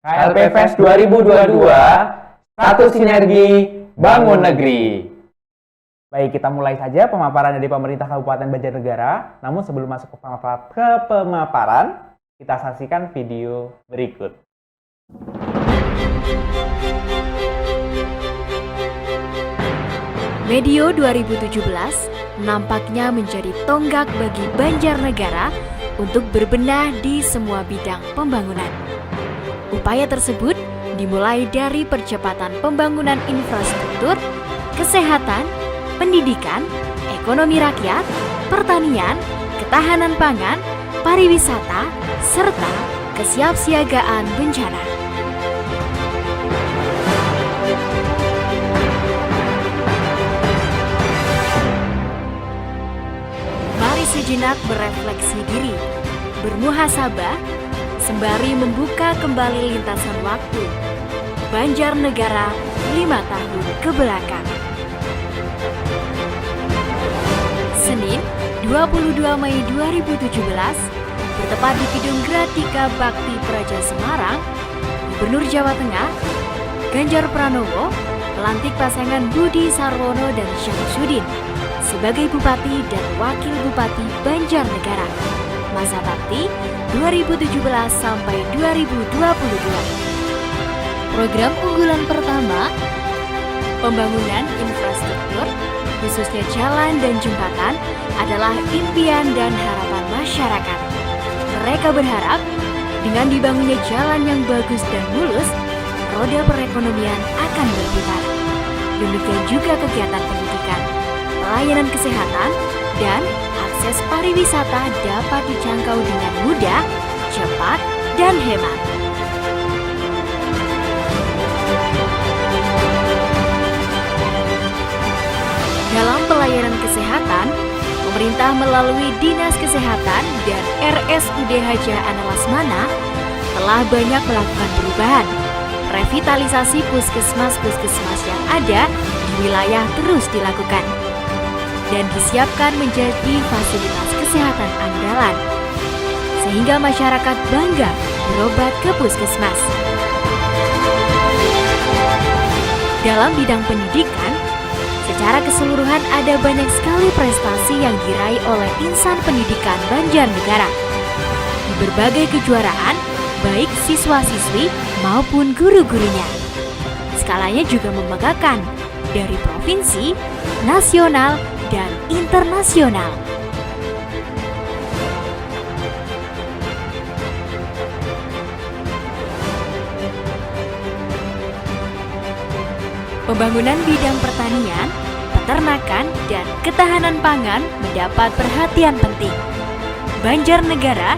KLP Fest 2022, satu sinergi bangun negeri. Baik, kita mulai saja pemaparan dari pemerintah Kabupaten Banjarnegara. Namun sebelum masuk ke pemaparan, kita saksikan video berikut. Medio 2017 nampaknya menjadi tonggak bagi Banjarnegara untuk berbenah di semua bidang pembangunan. Upaya tersebut dimulai dari percepatan pembangunan infrastruktur, kesehatan, pendidikan, ekonomi rakyat, pertanian, ketahanan pangan, pariwisata, serta kesiapsiagaan bencana. Mari sejenak berefleksi diri, bermuhasabah, sembari membuka kembali lintasan waktu Banjarnegara 5 tahun ke belakang. Senin, 22 Mei 2017, bertepat di Gedung Gratika Bakti Praja Semarang, Gubernur Jawa Tengah, Ganjar Pranowo, melantik pasangan Budi Sarwono dan Syamsuddin sebagai Bupati dan Wakil Bupati Banjarnegara, masa bakti 2017 sampai 2022. Program unggulan pertama, pembangunan infrastruktur, khususnya jalan dan jembatan, adalah impian dan harapan masyarakat. Mereka berharap dengan dibangunnya jalan yang bagus dan mulus, roda perekonomian akan berputar. Demikian juga kegiatan pendidikan, pelayanan kesehatan, dan akses pariwisata dapat dijangkau dengan mudah, cepat, dan hemat. Dalam pelayanan kesehatan, pemerintah melalui Dinas Kesehatan dan RSUD Hajah Ana Lasmana telah banyak melakukan perubahan. Revitalisasi puskesmas-puskesmas yang ada di wilayah terus dilakukan dan disiapkan menjadi fasilitas kesehatan andalan, sehingga masyarakat bangga berobat ke puskesmas. Dalam bidang pendidikan, secara keseluruhan ada banyak sekali prestasi yang diraih oleh insan pendidikan Banjarnegara. Di berbagai kejuaraan, baik siswa-siswi maupun guru-gurunya. Skalanya juga membanggakan, dari provinsi, nasional, dan internasional. Pembangunan bidang pertanian, peternakan, dan ketahanan pangan mendapat perhatian penting. Banjarnegara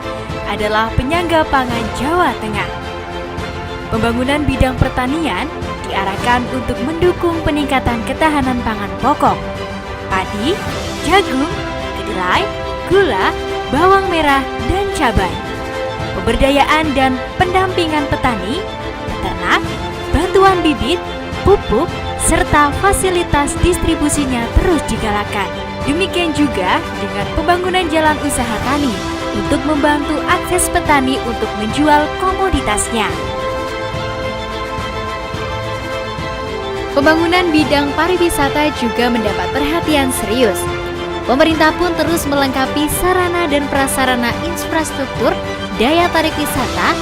adalah penyangga pangan Jawa Tengah. Pembangunan bidang pertanian diarahkan untuk mendukung peningkatan ketahanan pangan pokok, padi, jagung, kedelai, gula, bawang merah, dan cabai. Pemberdayaan dan pendampingan petani, peternak, bantuan bibit, pupuk, serta fasilitas distribusinya terus digalakan. Demikian juga dengan pembangunan jalan usaha tani untuk membantu akses petani untuk menjual komoditasnya. Pembangunan bidang pariwisata juga mendapat perhatian serius. Pemerintah pun terus melengkapi sarana dan prasarana infrastruktur daya tarik wisata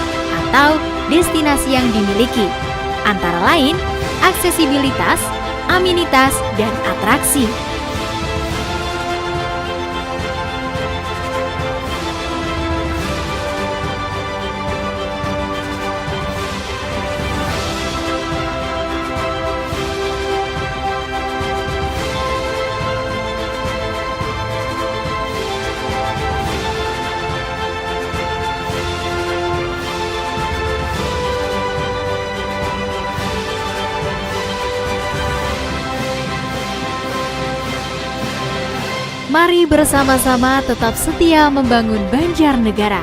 atau destinasi yang dimiliki, antara lain aksesibilitas, amenitas, dan atraksi. Mari bersama-sama tetap setia membangun Banjarnegara.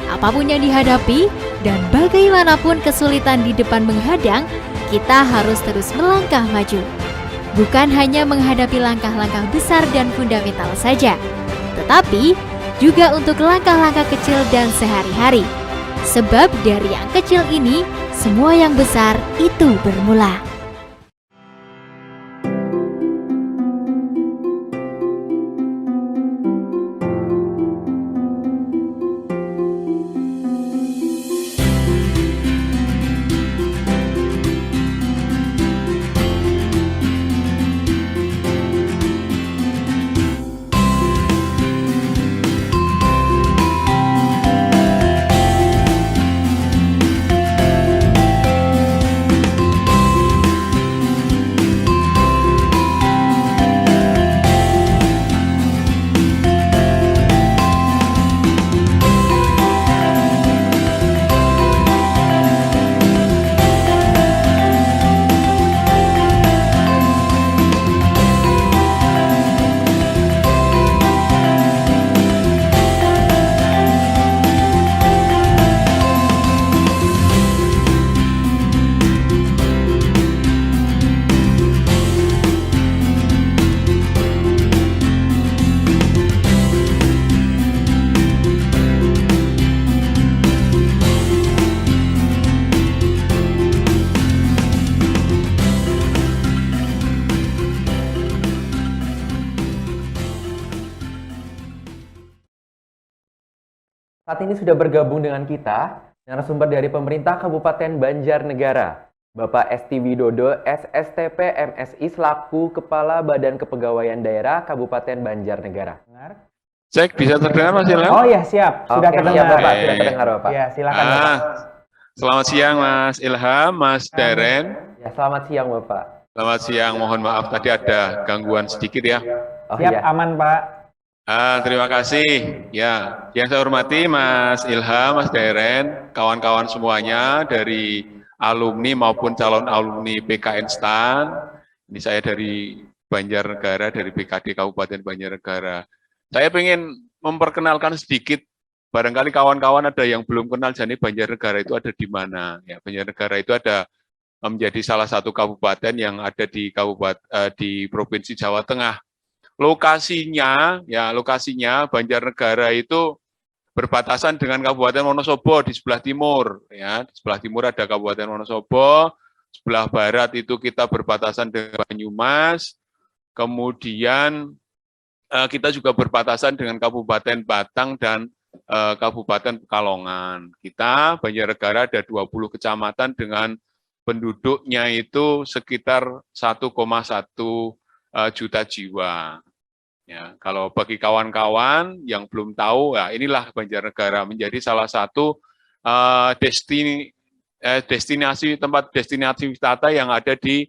Apapun yang dihadapi dan bagaimanapun kesulitan di depan menghadang, kita harus terus melangkah maju. Bukan hanya menghadapi langkah-langkah besar dan fundamental saja, tetapi juga untuk langkah-langkah kecil dan sehari-hari. Sebab dari yang kecil ini, semua yang besar itu bermula. Saat ini sudah bergabung dengan kita narasumber dari pemerintah Kabupaten Banjarnegara, Bapak Esti Widodo, SSTP MSI selaku Kepala Badan Kepegawaian Daerah Kabupaten Banjarnegara. Dengar? Cek, bisa terdengar Mas Ilham? Oh ya, siap. Sudah terdengar. Siap, Bapak. Sudah terdengar, Bapak. Ya, silakan, Bapak. Selamat siang Mas Ilham, Mas Daren. Ya, selamat siang, Bapak. Selamat siang, mohon maaf tadi ada gangguan sedikit ya. Oh, siap, ya. Aman, Pak. Terima kasih. Ya, yang saya hormati Mas Ilham, Mas Daren, kawan-kawan semuanya dari alumni maupun calon alumni PKN STAN. Ini saya dari Banjarnegara, dari BKD Kabupaten Banjarnegara. Saya ingin memperkenalkan sedikit, barangkali kawan-kawan ada yang belum kenal jadi Banjarnegara itu ada di mana. Ya, Banjarnegara itu ada menjadi salah satu kabupaten yang ada di di Provinsi Jawa Tengah. Lokasinya Banjarnegara itu berbatasan dengan Kabupaten Wonosobo di sebelah timur. Ya, di sebelah timur ada Kabupaten Wonosobo, sebelah barat itu kita berbatasan dengan Banyumas, kemudian kita juga berbatasan dengan Kabupaten Batang dan Kabupaten Pekalongan. Kita Banjarnegara ada 20 kecamatan dengan penduduknya itu sekitar 1,1 juta jiwa. Ya, kalau bagi kawan-kawan yang belum tahu, ya inilah Banjarnegara menjadi salah satu destinasi wisata yang ada di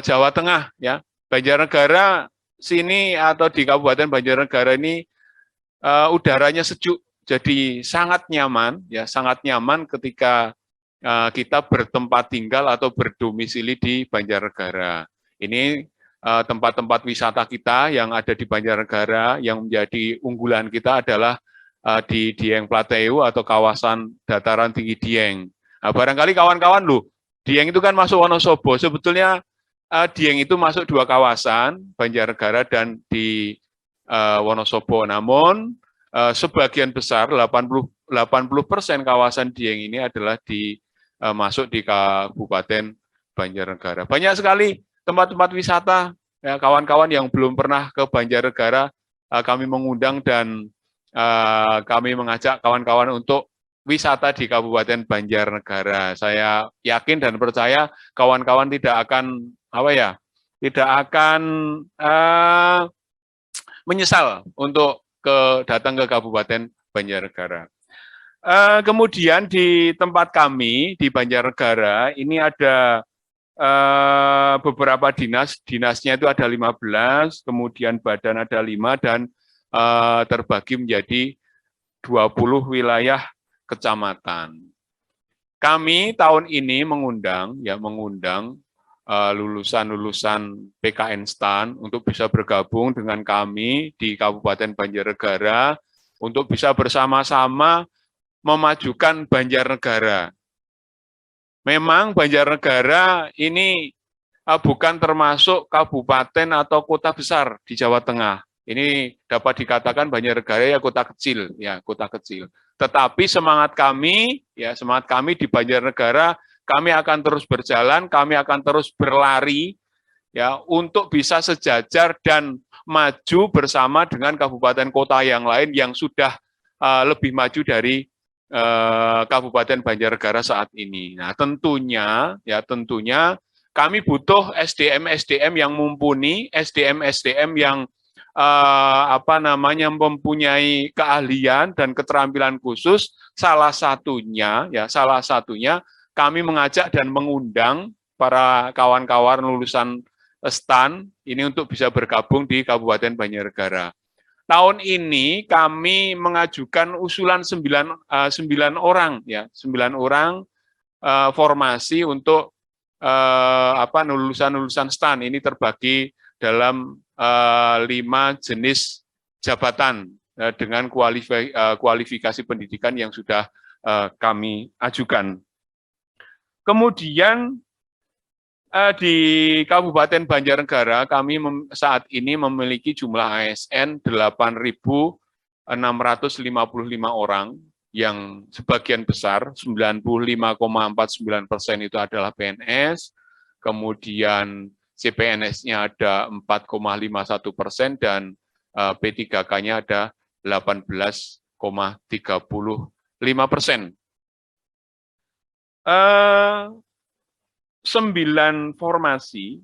Jawa Tengah. Ya, Banjarnegara sini atau di Kabupaten Banjarnegara ini udaranya sejuk, jadi sangat nyaman, ya sangat nyaman ketika kita bertempat tinggal atau berdomisili di Banjarnegara. Ini tempat-tempat wisata kita yang ada di Banjarnegara yang menjadi unggulan kita adalah di Dieng Plateu atau kawasan dataran tinggi Dieng. Nah, barangkali kawan-kawan loh, Dieng itu kan masuk Wonosobo. Sebetulnya Dieng itu masuk dua kawasan, Banjarnegara dan di Wonosobo. Namun sebagian besar 80% kawasan Dieng ini adalah masuk di Kabupaten Banjarnegara. Banyak sekali tempat-tempat wisata, ya, kawan-kawan yang belum pernah ke Banjarnegara, kami mengundang dan kami mengajak kawan-kawan untuk wisata di Kabupaten Banjarnegara. Saya yakin dan percaya kawan-kawan tidak akan menyesal untuk datang ke Kabupaten Banjarnegara. Kemudian di tempat kami di Banjarnegara ini ada beberapa dinasnya itu ada 15, kemudian badan ada 5 dan terbagi menjadi 20 wilayah kecamatan. Kami tahun ini mengundang lulusan-lulusan PKN STAN untuk bisa bergabung dengan kami di Kabupaten Banjarnegara untuk bisa bersama-sama memajukan Banjarnegara. Memang Banjarnegara ini bukan termasuk kabupaten atau kota besar di Jawa Tengah. Ini dapat dikatakan Banjarnegara ya kota kecil. Tetapi semangat kami di Banjarnegara kami akan terus berjalan, kami akan terus berlari ya untuk bisa sejajar dan maju bersama dengan kabupaten kota yang lain yang sudah lebih maju dari Kabupaten Banjarnegara saat ini. Nah, tentunya kami butuh SDM yang mumpuni, SDM yang mempunyai keahlian dan keterampilan khusus. Salah satunya kami mengajak dan mengundang para kawan-kawan lulusan STAN ini untuk bisa bergabung di Kabupaten Banjarnegara. Tahun ini kami mengajukan usulan 9 orang formasi untuk lulusan STAN. Ini terbagi dalam 5 jenis jabatan dengan kualifikasi pendidikan yang sudah kami ajukan. Kemudian di Kabupaten Banjarnegara kami saat ini memiliki jumlah ASN 8.655 orang, yang sebagian besar 95,49% itu adalah PNS, kemudian CPNS-nya ada 4,51% dan P3K-nya ada 18,35%. 9 formasi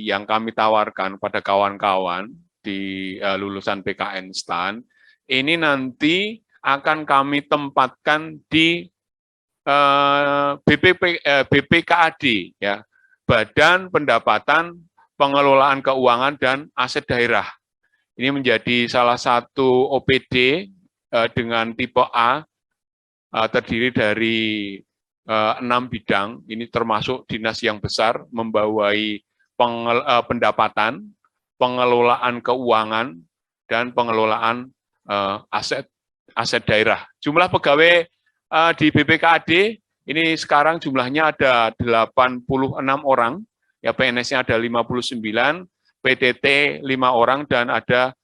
yang kami tawarkan pada kawan-kawan di lulusan PKN STAN ini nanti akan kami tempatkan di BPKAD, ya, Badan Pendapatan Pengelolaan Keuangan dan Aset Daerah. Ini menjadi salah satu OPD dengan tipe A, terdiri dari 6 bidang. Ini termasuk dinas yang besar, membawai pendapatan, pengelolaan keuangan, dan pengelolaan aset daerah. Jumlah pegawai di BPKAD ini sekarang jumlahnya ada 86 orang, ya, PNS-nya ada 59, PTT 5 orang, dan ada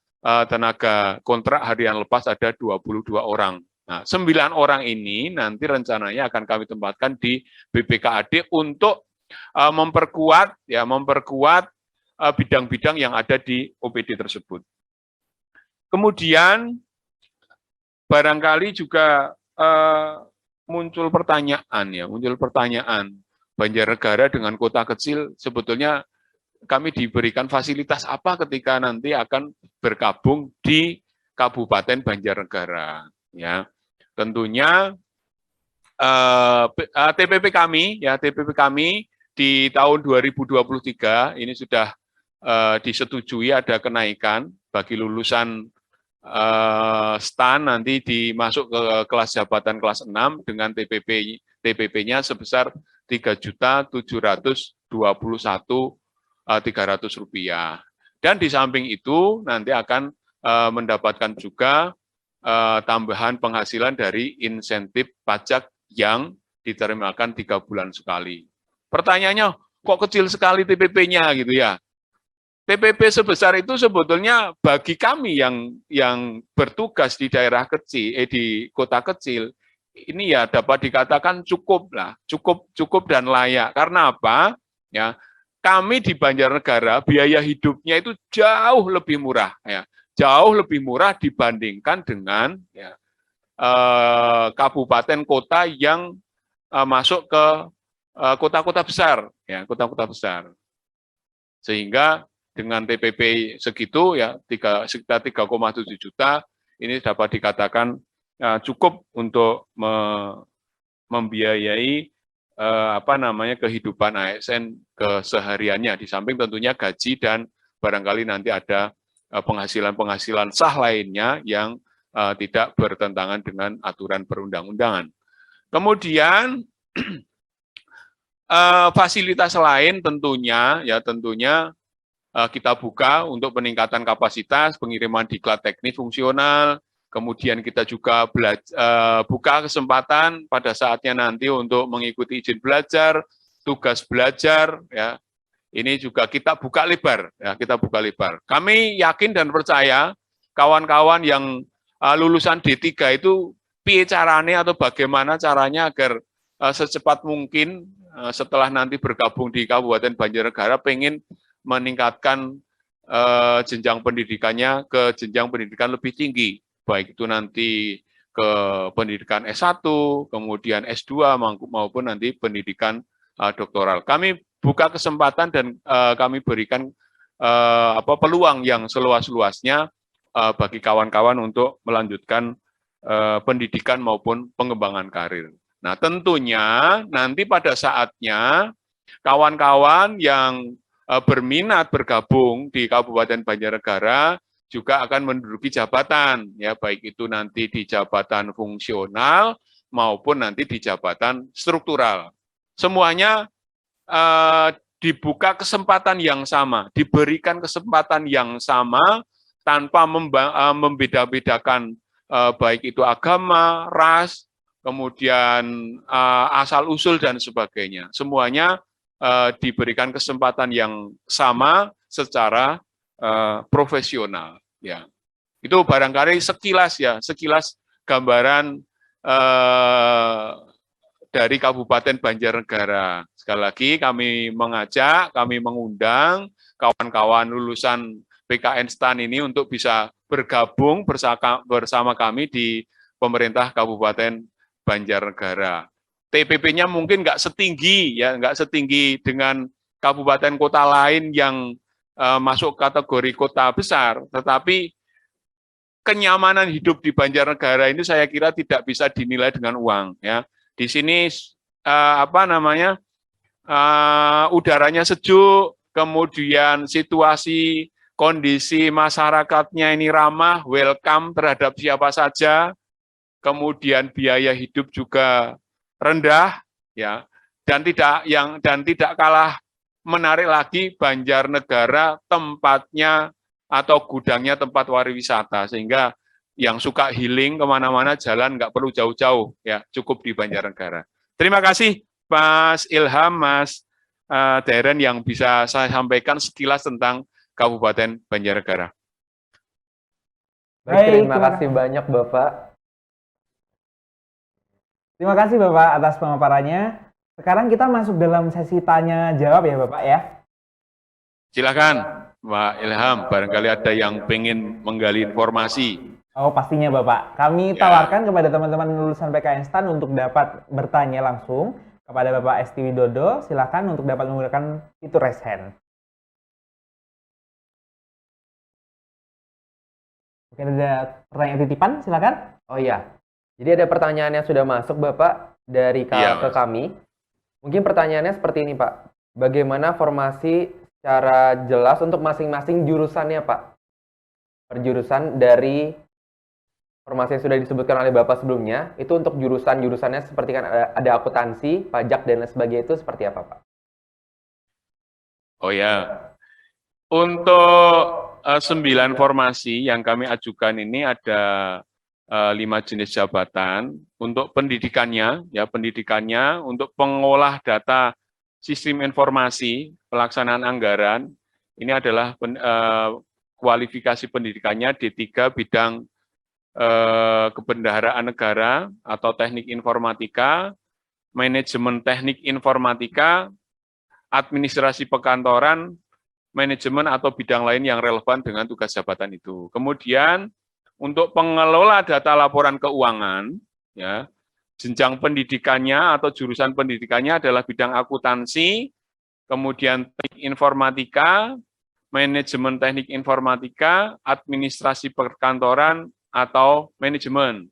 tenaga kontrak harian lepas ada 22 orang. Nah, 9 orang ini nanti rencananya akan kami tempatkan di BPKAD untuk memperkuat bidang-bidang yang ada di OPD tersebut. Kemudian barangkali juga muncul pertanyaan, Banjarnegara dengan kota kecil sebetulnya kami diberikan fasilitas apa ketika nanti akan bergabung di Kabupaten Banjarnegara, ya. Tentunya TPP kami di tahun 2023 ini sudah disetujui ada kenaikan bagi lulusan STAN nanti dimasuk ke kelas jabatan kelas 6 dengan TPP-nya sebesar Rp3.721.300. Dan di samping itu nanti akan mendapatkan juga tambahan penghasilan dari insentif pajak yang diterimakan 3 bulan sekali. Pertanyaannya, kok kecil sekali TPP-nya gitu ya? TPP sebesar itu sebetulnya bagi kami yang bertugas di daerah kecil, di kota kecil, ini ya dapat dikatakan cukup dan layak. Karena apa? Ya, kami di Banjarnegara biaya hidupnya itu jauh lebih murah, ya. Jauh lebih murah dibandingkan dengan kabupaten kota yang masuk ke kota-kota besar, ya, kota-kota besar. Sehingga dengan TPP segitu, ya, sekitar 3,7 juta, ini dapat dikatakan cukup untuk membiayai kehidupan ASN kesehariannya, di samping tentunya gaji dan barangkali nanti ada penghasilan sah lainnya yang tidak bertentangan dengan aturan perundang-undangan. Kemudian fasilitas lain tentunya kita buka untuk peningkatan kapasitas, pengiriman diklat teknis fungsional, kemudian kita juga buka kesempatan pada saatnya nanti untuk mengikuti izin belajar, tugas belajar, ya. Ini juga kita buka lebar, ya, kita buka lebar. Kami yakin dan percaya kawan-kawan yang lulusan D3 itu piye carane atau bagaimana caranya agar secepat mungkin setelah nanti bergabung di Kabupaten Banjarnegara pengen meningkatkan jenjang pendidikannya ke jenjang pendidikan lebih tinggi, baik itu nanti ke pendidikan S1, kemudian S2 maupun nanti pendidikan doktoral. Kami buka kesempatan dan kami berikan peluang yang seluas-luasnya bagi kawan-kawan untuk melanjutkan pendidikan maupun pengembangan karir. Nah, tentunya nanti pada saatnya kawan-kawan yang berminat bergabung di Kabupaten Banjarnegara juga akan menduduki jabatan, ya baik itu nanti di jabatan fungsional maupun nanti di jabatan struktural. Semuanya dibuka kesempatan yang sama, diberikan kesempatan yang sama tanpa membeda-bedakan baik itu agama, ras, kemudian asal-usul dan sebagainya. Semuanya diberikan kesempatan yang sama secara profesional. Ya, itu barangkali sekilas gambaran dari Kabupaten Banjarnegara. Sekali lagi kami mengajak, kami mengundang kawan-kawan lulusan PKN STAN ini untuk bisa bergabung bersama kami di pemerintah Kabupaten Banjarnegara. TPP-nya mungkin nggak setinggi dengan kabupaten kota lain yang masuk kategori kota besar, tetapi kenyamanan hidup di Banjarnegara ini saya kira tidak bisa dinilai dengan uang. Ya, di sini udaranya sejuk, kemudian situasi kondisi masyarakatnya ini ramah, welcome terhadap siapa saja, kemudian biaya hidup juga rendah, ya, dan tidak kalah menarik lagi Banjarnegara tempatnya atau gudangnya tempat pariwisata, sehingga yang suka healing kemana-mana jalan nggak perlu jauh-jauh, ya cukup di Banjarnegara. Terima kasih Mas Ilham, Mas Deren yang bisa saya sampaikan sekilas tentang Kabupaten Banjarnegara. Baik, terima kasih banyak Bapak. Terima kasih Bapak atas pemaparannya. Sekarang kita masuk dalam sesi tanya jawab ya Bapak ya. Silakan Pak Ilham, barangkali ada yang pengen menggali informasi. Oh pastinya Bapak. Kami tawarkan kepada teman-teman lulusan PKN STAN untuk dapat bertanya langsung kepada Bapak Esti Widodo. Silakan untuk dapat menggunakan fitur raise hand. Oke, ada pertanyaan titipan, silakan. Oh iya, jadi ada pertanyaan yang sudah masuk Bapak dari ke kami. Mungkin pertanyaannya seperti ini Pak. Bagaimana formasi secara jelas untuk masing-masing jurusannya Pak? Perjurusan dari formasi yang sudah disebutkan oleh Bapak sebelumnya, itu untuk jurusan-jurusannya seperti kan ada akuntansi, pajak, dan lain sebagainya, itu seperti apa Pak? Oh ya, untuk 9 formasi yang kami ajukan ini ada 5 jenis jabatan. Untuk pendidikannya, untuk pengolah data sistem informasi, pelaksanaan anggaran, ini adalah kualifikasi pendidikannya D3 bidang kebendaharaan negara atau teknik informatika, manajemen teknik informatika, administrasi perkantoran, manajemen atau bidang lain yang relevan dengan tugas jabatan itu. Kemudian untuk pengelola data laporan keuangan, ya, jenjang pendidikannya atau jurusan pendidikannya adalah bidang akuntansi, kemudian teknik informatika, manajemen teknik informatika, administrasi perkantoran atau manajemen.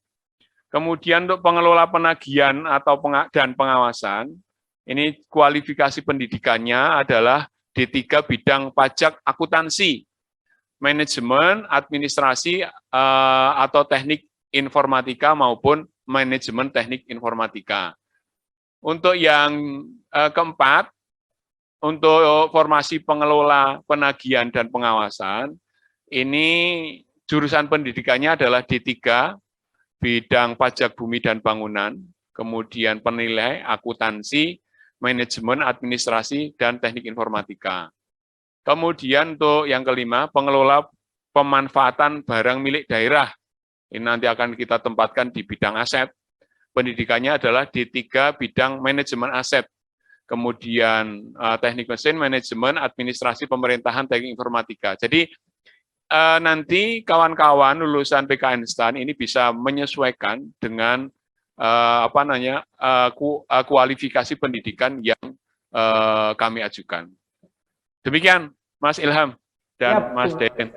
Kemudian untuk pengelola penagihan atau dan pengawasan, ini kualifikasi pendidikannya adalah D3 bidang pajak akuntansi, manajemen, administrasi, atau teknik informatika maupun manajemen teknik informatika. Untuk yang keempat, untuk formasi pengelola penagihan dan pengawasan, ini jurusan pendidikannya adalah D3, bidang pajak bumi dan bangunan, kemudian penilai, akuntansi, manajemen, administrasi, dan teknik informatika. Kemudian untuk yang kelima, pengelola pemanfaatan barang milik daerah. Ini nanti akan kita tempatkan di bidang aset. pendidikannya adalah D3 bidang manajemen aset, kemudian teknik mesin, manajemen, administrasi pemerintahan, teknik informatika. Jadi nanti kawan-kawan lulusan PKN STAN ini bisa menyesuaikan dengan kualifikasi pendidikan yang kami ajukan. Demikian, Mas Ilham dan Mas Deden.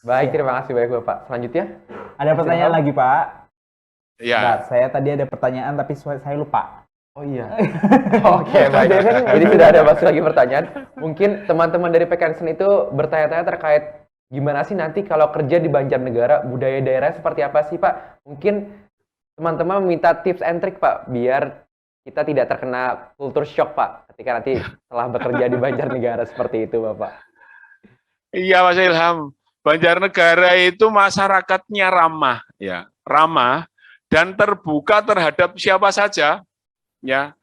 Baik, terima kasih banyak Bapak. Selanjutnya? Ada pertanyaan lagi, Pak. Ya. Nah, saya tadi ada pertanyaan tapi saya lupa. Oh iya. Oke, baik. Jadi sudah ada masuk lagi pertanyaan. Mungkin teman-teman dari PKN STAN itu bertanya-tanya terkait gimana sih nanti kalau kerja di Banjarnegara, budaya daerah seperti apa sih, Pak? Mungkin teman-teman meminta tips and trick, Pak, biar kita tidak terkena culture shock, Pak, ketika nanti setelah bekerja di Banjarnegara seperti itu, Bapak. Iya, Mas Ilham. Banjarnegara itu masyarakatnya ramah, ya, ramah dan terbuka terhadap siapa saja, ya.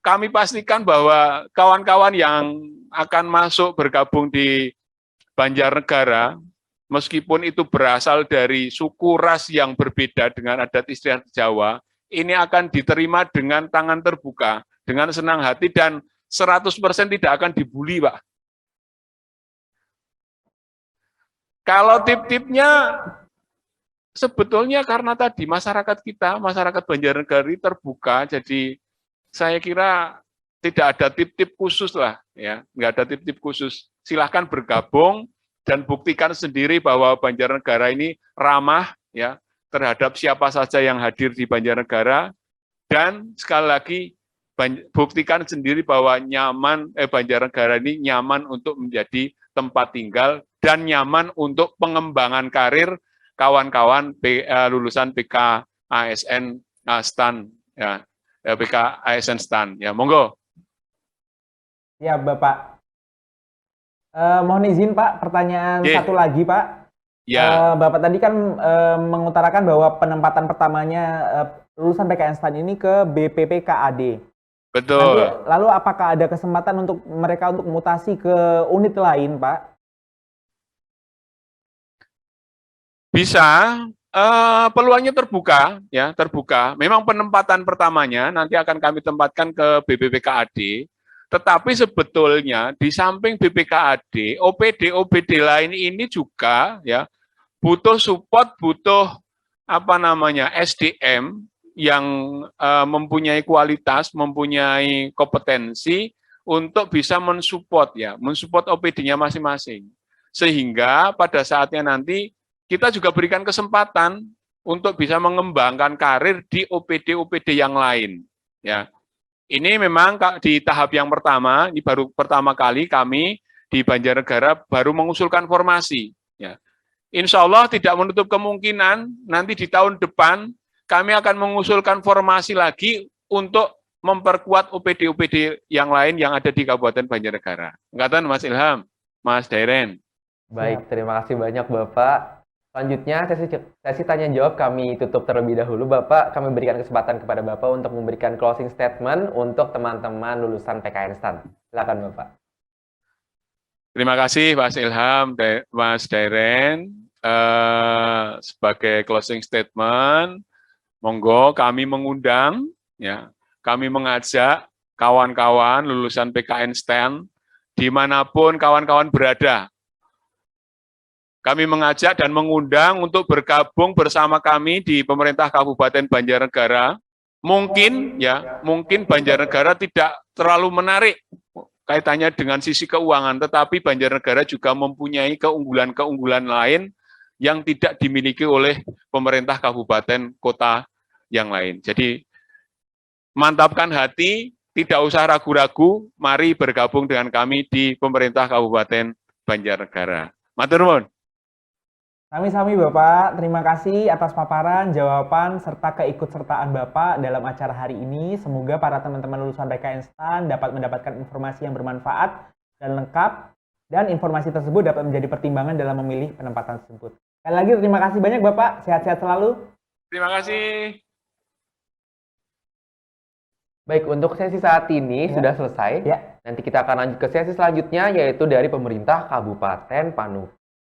Kami pastikan bahwa kawan-kawan yang akan masuk bergabung di Banjarnegara, meskipun itu berasal dari suku ras yang berbeda dengan adat istiadat Jawa, ini akan diterima dengan tangan terbuka, dengan senang hati, dan 100% tidak akan dibully, Pak. Kalau tip-tipnya, sebetulnya karena tadi masyarakat kita, masyarakat Banjarnegara terbuka, jadi saya kira tidak ada tip-tip khusus lah, ya, nggak ada tip-tip khusus. Silahkan bergabung dan buktikan sendiri bahwa Banjarnegara ini ramah, ya, terhadap siapa saja yang hadir di Banjarnegara, dan sekali lagi buktikan sendiri bahwa Banjarnegara ini nyaman untuk menjadi tempat tinggal dan nyaman untuk pengembangan karir kawan-kawan lulusan PKASN STAN, ya, PKASN STAN, ya, monggo. Ya, Bapak. Mohon izin, Pak, pertanyaan satu lagi, Pak. Ya. Bapak tadi kan mengutarakan bahwa penempatan pertamanya lulusan PKN STAN ini ke BPPKAD. Betul. Lalu apakah ada kesempatan untuk mereka untuk mutasi ke unit lain, Pak? Bisa, peluangnya terbuka, ya, terbuka. Memang penempatan pertamanya nanti akan kami tempatkan ke BPPKAD. Tetapi sebetulnya di samping BPKAD, OPD lain ini juga, ya, butuh support, butuh SDM yang mempunyai kualitas, mempunyai kompetensi untuk bisa mensupport, ya, mensupport OPD-nya masing-masing. Sehingga pada saatnya nanti kita juga berikan kesempatan untuk bisa mengembangkan karir di OPD yang lain, ya. Ini memang di tahap yang pertama, ini baru pertama kali kami di Banjarnegara baru mengusulkan formasi. Ya. Insya Allah tidak menutup kemungkinan nanti di tahun depan kami akan mengusulkan formasi lagi untuk memperkuat OPD yang lain yang ada di Kabupaten Banjarnegara. Ngatan Mas Ilham, Mas Deren. Baik, terima kasih banyak Bapak. Selanjutnya, sesi tanya jawab kami tutup terlebih dahulu. Bapak, kami berikan kesempatan kepada Bapak untuk memberikan closing statement untuk teman-teman lulusan PKN STAN. Silakan Bapak. Terima kasih Mas Ilham, Mas Deren. Sebagai closing statement, monggo kami mengundang, ya, kami mengajak kawan-kawan lulusan PKN STAN dimanapun kawan-kawan berada. Kami mengajak dan mengundang untuk bergabung bersama kami di pemerintah Kabupaten Banjarnegara. Mungkin Banjarnegara tidak terlalu menarik kaitannya dengan sisi keuangan, tetapi Banjarnegara juga mempunyai keunggulan-keunggulan lain yang tidak dimiliki oleh pemerintah kabupaten kota yang lain. Jadi mantapkan hati, tidak usah ragu-ragu, mari bergabung dengan kami di pemerintah Kabupaten Banjarnegara. Matur nuwun. Sami-sami Bapak, terima kasih atas paparan, jawaban, serta keikutsertaan Bapak dalam acara hari ini. Semoga para teman-teman lulusan PKN STAN dapat mendapatkan informasi yang bermanfaat dan lengkap, dan informasi tersebut dapat menjadi pertimbangan dalam memilih penempatan tersebut. Sekali lagi terima kasih banyak Bapak, sehat-sehat selalu. Terima kasih. Baik, untuk sesi saat ini sudah selesai. Ya. Nanti kita akan lanjut ke sesi selanjutnya, yaitu dari pemerintah Kabupaten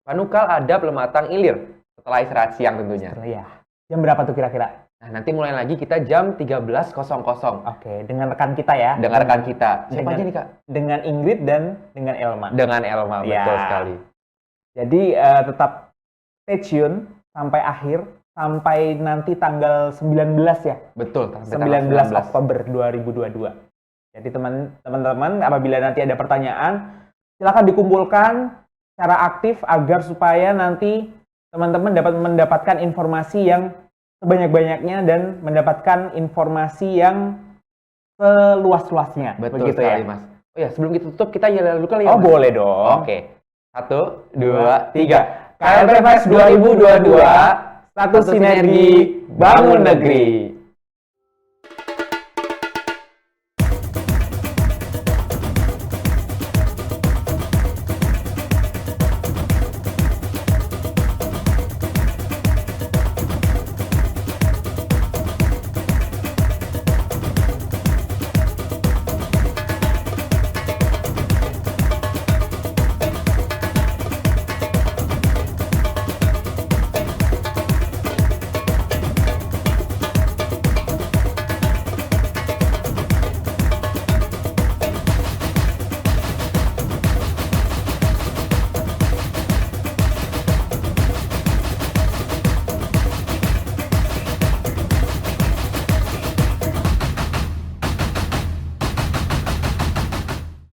Panukal Adab Lematang Ilir, setelah istirahat siang tentunya. Ya. Jam berapa tuh kira-kira? Nah, nanti mulai lagi kita jam 13.00. Oke, dengan rekan kita ya. Dengan rekan kita. Siapa Dengan- aja nih, Kak? Dengan Ingrid dan dengan Elma. Dengan Elma, Ya. betul sekali. Jadi tetap stay tune sampai akhir, sampai nanti tanggal 19 ya. Betul, sampai tanggal 19 Oktober 2022. Jadi teman-teman apabila nanti ada pertanyaan, silakan dikumpulkan secara aktif agar supaya nanti teman-teman dapat mendapatkan informasi yang sebanyak-banyaknya dan mendapatkan informasi yang seluas-luasnya. Betul Begitu sekali, ya. Mas. Oh ya, sebelum kita tutup, kita yel dulu kali ya, Oh, Mas? boleh dong. Oke. 1, 2, 3. KLP Fest 2022, satu sinergi bangun negeri.